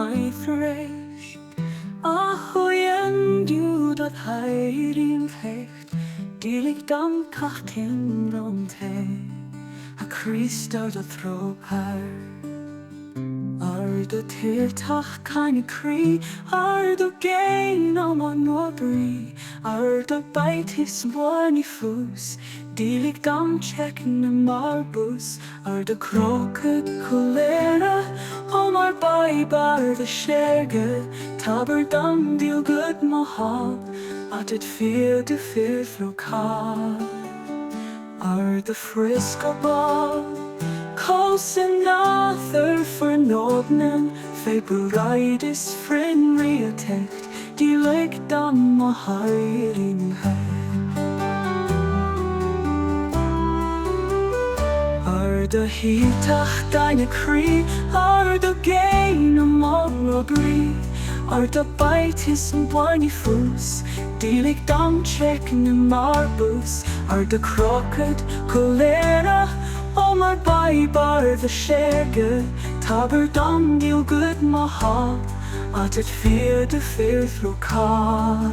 aithrech Ahoyen du dat heirin fecht Dielig dan kachtin rond he A Christo dat throg haar de tirtach keine kri de gain am an nobri de bite his morny fus Dielig dam checken na marbus de kroket cholera Omar bar de sherge Taber dam deal good mahal At it fear de lokal de friska ball Close another for nordnen Februaritis friend reattackt Die legt dan ma heiling de hitach deine kri de gain among agree de bite his whiny fus Die legt dan checken in marbus de crooked cholera Omar bar de sherge Taber dam deal good mahal At it fear de lokal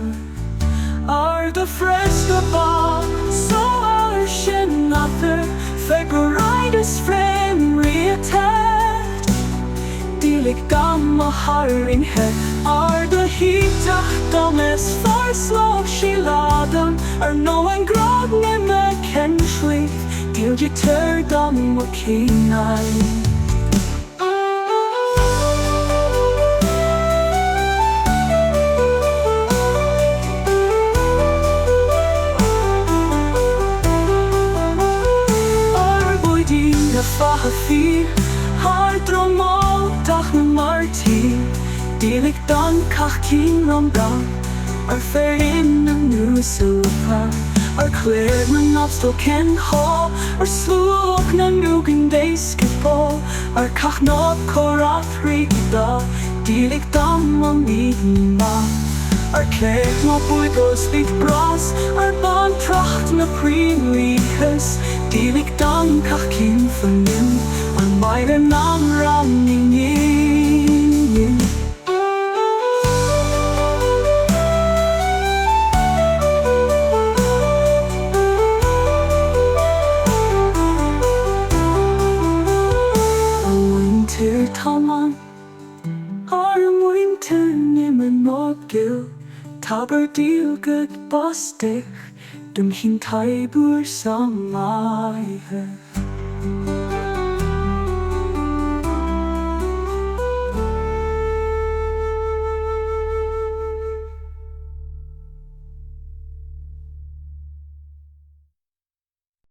de fresca ball So shin other Februaritis frame reattached Dielig dam in head de hitach dam es far slow she laden no en grad me ken sleep Til je tør dam og kinai Arboi dina faha fyr dromo dach me marti Dielig dan kach kin om dan fer in nu sulpa Clear men opstå ken ha sluk na nugen deiskepå kach not korat rigda Dielig dam om idma Clear ma buigos lit bras ban tracht na priliches Dielig dam kach kin vernim meire nam ranning in Taman winter nimmen mogil Taber deal good bastich Dum hin taibur samaihe